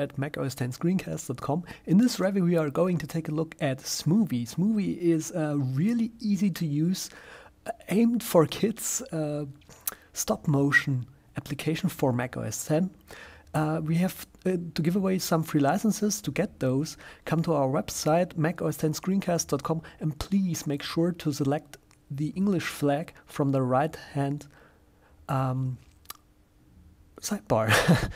at macOS10screencast.com. In this review we are going to take a look at Smoovie. Smoovie is a really easy to use, aimed for kids, stop motion application for macOS 10. We have to give away some free licenses. To get those, come to our website macOS10screencast.com and please make sure to select the English flag from the right hand sidebar.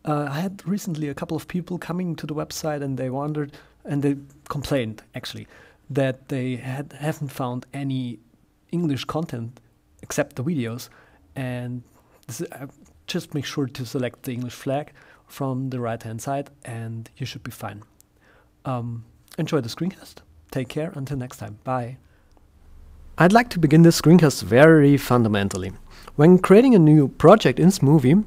I had recently a couple of people coming to the website and they wondered, and they complained actually, that they haven't found any English content except the videos, and just make sure to select the English flag from the right hand side and you should be fine. Enjoy the screencast. Take care. Until next time. Bye. I'd like to begin this screencast very fundamentally. When creating a new project in Smoovie,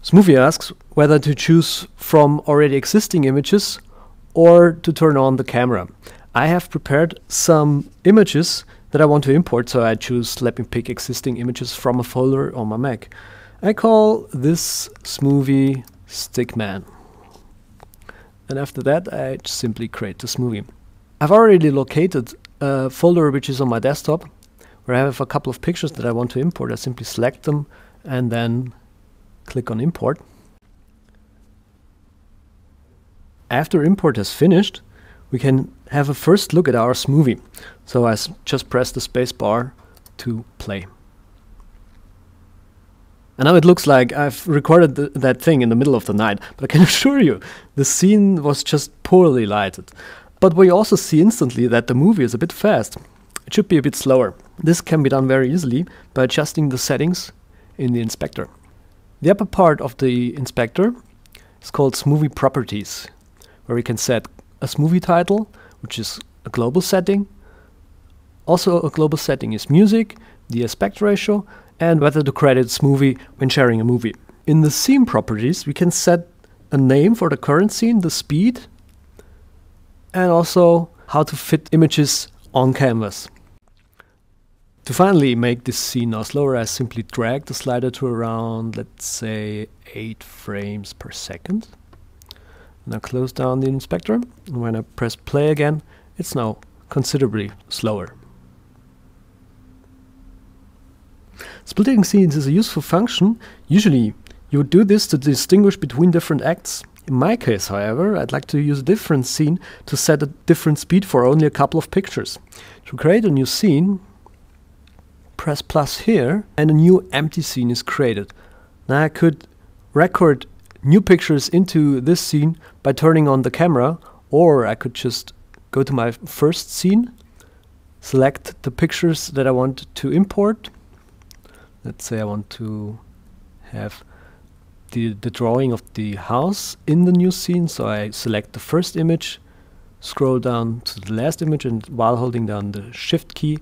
Smoovie asks whether to choose from already existing images or to turn on the camera. I have prepared some images that I want to import, so I choose let me pick existing images from a folder on my Mac. I call this Smoovie Stickman. And after that I simply create the Smoovie. I've already located a folder which is on my desktop where I have a couple of pictures that I want to import. I simply select them and then click on import. After import has finished, we can have a first look at our Smoovie. So I just press the space bar to play. And now it looks like I've recorded that thing in the middle of the night, but I can assure you the scene was just poorly lighted. But we also see instantly that the movie is a bit fast. It should be a bit slower. This can be done very easily by adjusting the settings in the inspector. The upper part of the inspector is called Smoovie Properties, where we can set a Smoovie title, which is a global setting. Also a global setting is music, the aspect ratio, and whether to credit Smoovie when sharing a movie. In the scene properties, we can set a name for the current scene, the speed, and also how to fit images on canvas. To finally make this scene now slower, I simply drag the slider to around, let's say, 8 frames per second. Now close down the inspector, and when I press play again, it's now considerably slower. Splitting scenes is a useful function. Usually you would do this to distinguish between different acts. In my case, however, I'd like to use a different scene to set a different speed for only a couple of pictures. To create a new scene, press plus here and a new empty scene is created. Now I could record new pictures into this scene by turning on the camera, or I could just go to my first scene, select the pictures that I want to import. Let's say I want to have the drawing of the house in the new scene, so I select the first image, scroll down to the last image, and while holding down the shift key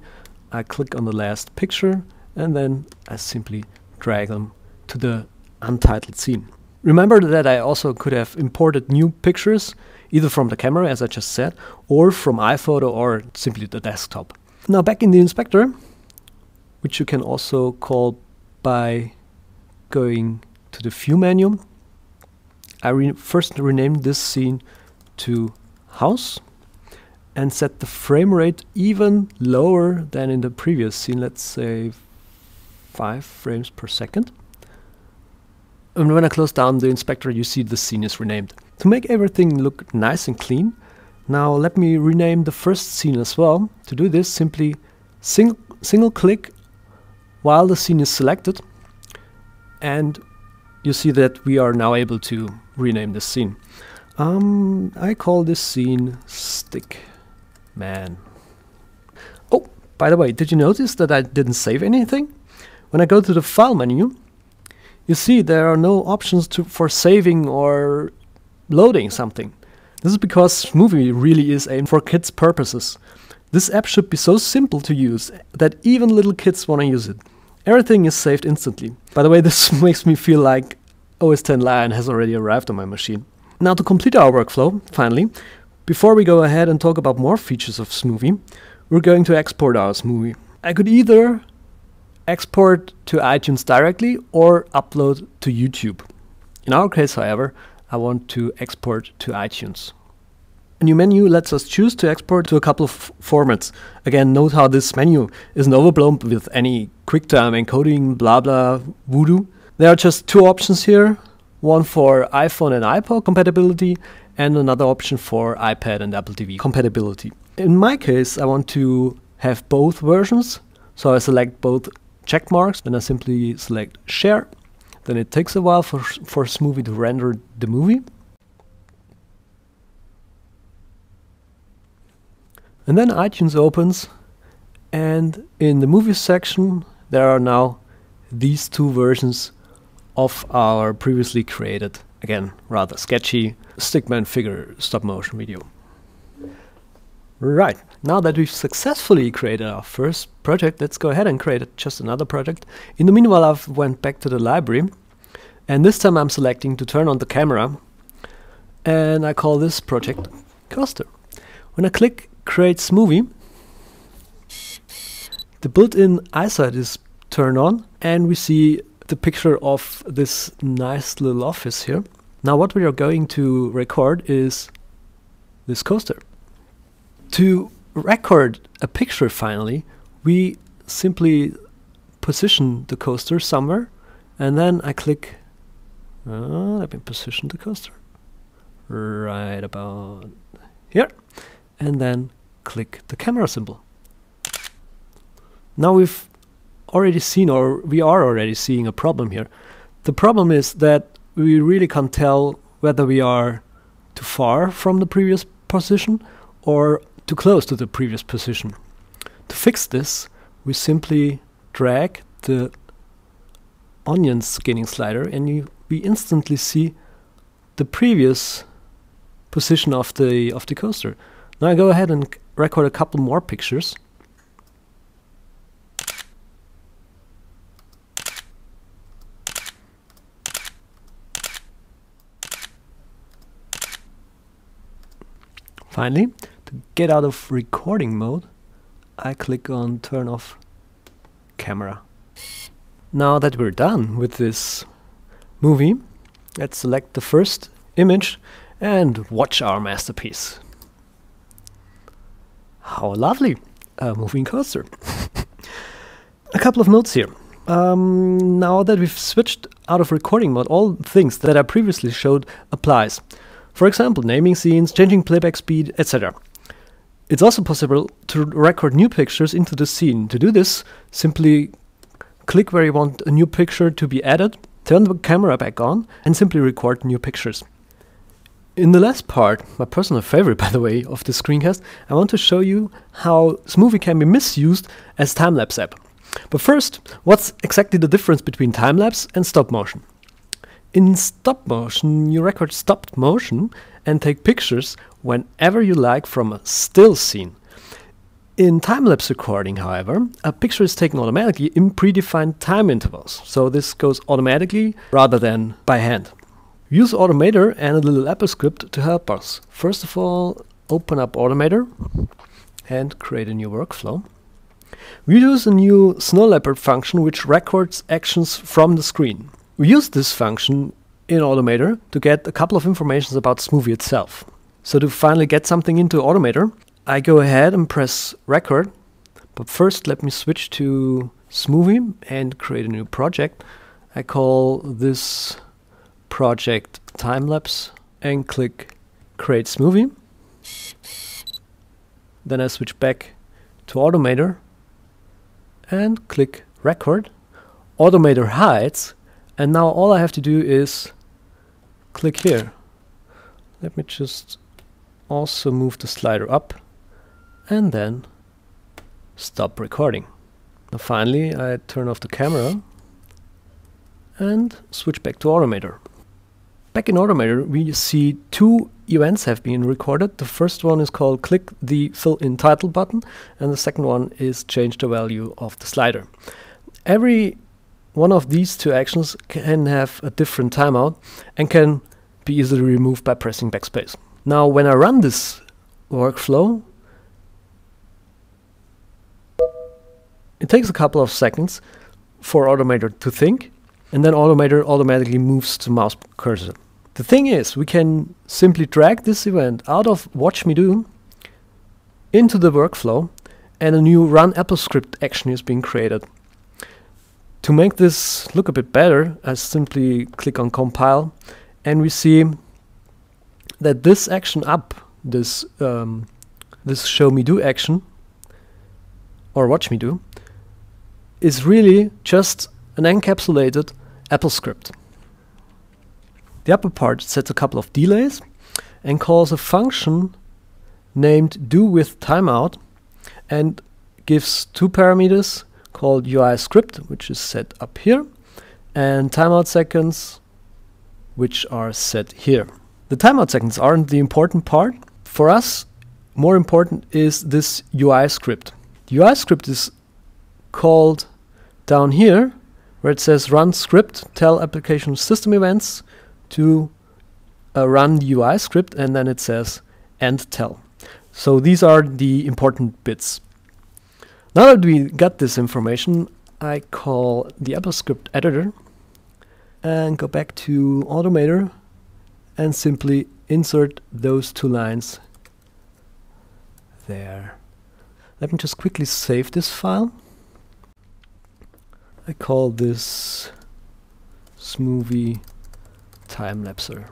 I click on the last picture and then I simply drag them to the untitled scene. Remember that I also could have imported new pictures either from the camera, as I just said, or from iPhoto or simply the desktop. Now back in the inspector, which you can also call by going to the View menu, I first renamed this scene to House and set the frame rate even lower than in the previous scene, let's say 5 frames per second. And when I close down the inspector, you see the scene is renamed. To make everything look nice and clean, now let me rename the first scene as well. To do this, simply single click while the scene is selected, and you see that we are now able to rename this scene. I call this scene Stickman. Oh, by the way, did you notice that I didn't save anything? When I go to the File menu, you see there are no options for saving or loading something. This is because Smoovie really is aimed for kids' purposes. This app should be so simple to use that even little kids want to use it. Everything is saved instantly. By the way, this makes me feel like OS X Lion has already arrived on my machine. Now to complete our workflow, finally, before we go ahead and talk about more features of Smoovie, we're going to export our Smoovie. I could either export to iTunes directly or upload to YouTube. In our case, however, I want to export to iTunes. A new menu lets us choose to export to a couple of formats. Again, note how this menu isn't overblown with any QuickTime encoding, blah blah, voodoo. There are just two options here, one for iPhone and iPod compatibility and another option for iPad and Apple TV compatibility. In my case, I want to have both versions, so I select both check marks, then I simply select share. Then it takes a while for Smoovie to render the movie. And then iTunes opens, and in the movies section there are now these two versions of our previously created, again rather sketchy, stickman figure stop motion video. Right, now that we've successfully created our first project, let's go ahead and create just another project. In the meanwhile, I've went back to the library, and this time I'm selecting to turn on the camera, and I call this project Coaster. When I click Create Smoovie, the built-in eyesight is turned on, and we see the picture of this nice little office here. Now what we are going to record is this coaster. To record a picture finally, we simply position the coaster somewhere, and then I click, let me position the coaster right about here, and then click the camera symbol. Now we've already seen, or we are already seeing, a problem here. The problem is that we really can't tell whether we are too far from the previous position or too close to the previous position. To fix this, we simply drag the onion skinning slider, and we instantly see the previous position of the coaster. Now I go ahead and record a couple more pictures. Finally, to get out of recording mode, I click on turn off camera. Now that we're done with this movie, let's select the first image and watch our masterpiece. How lovely! A moving coaster. A couple of notes here. Now that we've switched out of recording mode, all things that I previously showed applies. For example, naming scenes, changing playback speed, etc. It's also possible to record new pictures into the scene. To do this, simply click where you want a new picture to be added, turn the camera back on, and simply record new pictures. In the last part, my personal favorite by the way, of this screencast, I want to show you how Smoovie can be misused as time-lapse app. But first, what's exactly the difference between time-lapse and stop motion? In stop motion, you record stopped motion and take pictures whenever you like from a still scene. In time-lapse recording, however, a picture is taken automatically in predefined time intervals, so this goes automatically rather than by hand. We use Automator and a little Apple script to help us. First of all, open up Automator and create a new workflow. We use a new snow leopard function which records actions from the screen. We use this function in Automator to get a couple of informations about Smoovie itself. So to finally get something into Automator, I go ahead and press record. But first let me switch to Smoovie and create a new project. I call this project Timelapse and click Create Smoovie. Then I switch back to Automator and click Record. Automator hides, and now all I have to do is click here. Let me just also move the slider up and then stop recording. Now finally I turn off the camera and switch back to Automator. Back in Automator we see two events have been recorded. The first one is called click the fill in title button, and the second one is change the value of the slider. Every one of these two actions can have a different timeout and can be easily removed by pressing backspace. Now when I run this workflow, it takes a couple of seconds for Automator to think, and then Automator automatically moves the mouse cursor. The thing is, we can simply drag this event out of Watch Me Do into the workflow, and a new Run AppleScript action is being created. To make this look a bit better, I simply click on Compile, and we see that this action up, this Show Me Do action, or Watch Me Do, is really just an encapsulated AppleScript. The upper part sets a couple of delays and calls a function named doWithTimeout and gives two parameters called UIScript, which is set up here, and timeout seconds, which are set here. The timeout seconds aren't the important part. For us, more important is this UIScript. The UIScript is called down here, where it says run script, tell application system events to run the UIScript, and then it says end tell. So these are the important bits. Now that we got this information, I call the AppleScript editor and go back to Automator and simply insert those two lines there. Let me just quickly save this file. I call this Smoovie Timelapser.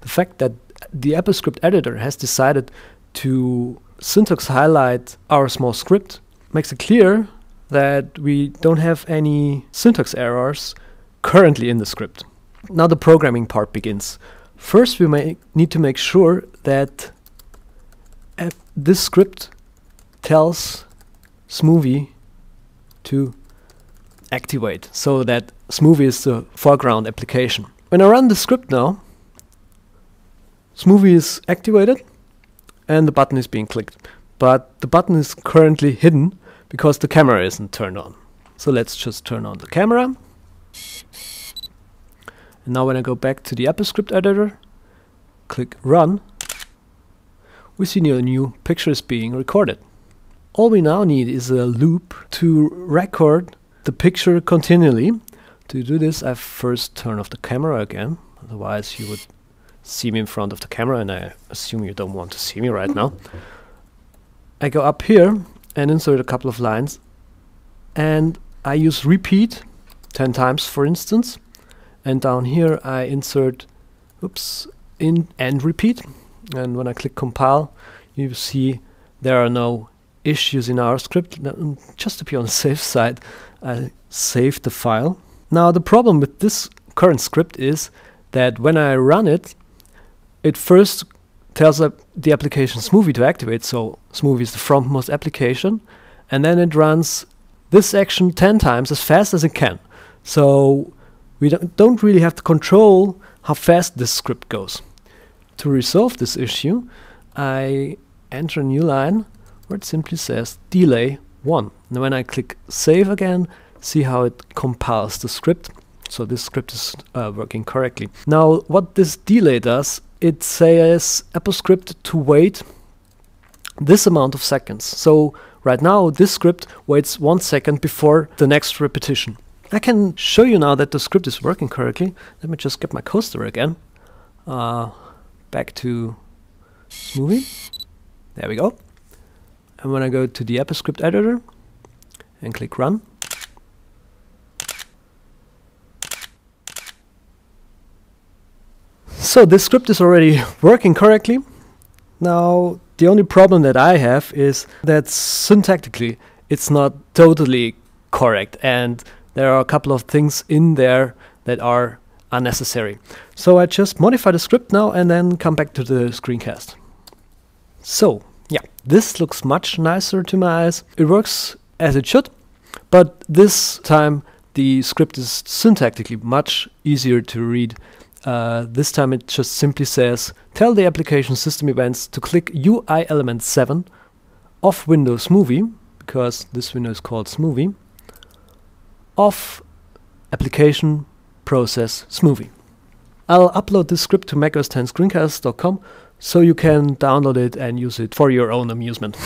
The fact that the AppleScript editor has decided to syntax highlight our small script makes it clear that we don't have any syntax errors currently in the script. Now the programming part begins. First, we need to make sure that this script tells Smoovie to activate, so that Smoovie is the foreground application. When I run the script now, Smoovie is activated and the button is being clicked. But the button is currently hidden because the camera isn't turned on. So let's just turn on the camera. And now when I go back to the AppleScript editor, click Run, we see a new picture is being recorded. All we now need is a loop to record the picture continually. To do this, I first turn off the camera again, otherwise you would see me in front of the camera, and I assume you don't want to see me right now. I go up here and insert a couple of lines, and I use repeat 10 times, for instance, and down here I insert in and repeat, and when I click compile, you see there are no issues in our script. Just to be on the safe side, I saved the file. Now the problem with this current script is that when I run it, it first tells the application Smoovie to activate, so Smoovie is the frontmost application, and then it runs this action 10 times as fast as it can. So we don't really have to control how fast this script goes. To resolve this issue, I enter a new line where it simply says delay 1. And when I click save again, see how it compiles the script. So this script is working correctly. Now what this delay does, it says AppleScript to wait this amount of seconds. So right now this script waits 1 second before the next repetition. I can show you now that the script is working correctly. Let me just get my coaster again. Back to Smoovie. There we go. And when I go to the AppleScript editor and click run, so this script is already working correctly. Now the only problem that I have is that syntactically it's not totally correct, and there are a couple of things in there that are unnecessary. So I just modify the script now and then come back to the screencast. So yeah, this looks much nicer to my eyes. It works as it should, but this time the script is syntactically much easier to read. This time it just simply says, tell the application system events to click UI element 7 off window Smoovie, because this window is called Smoovie, off application process Smoovie. I'll upload this script to macOS 10 screencast.com so you can download it and use it for your own amusement.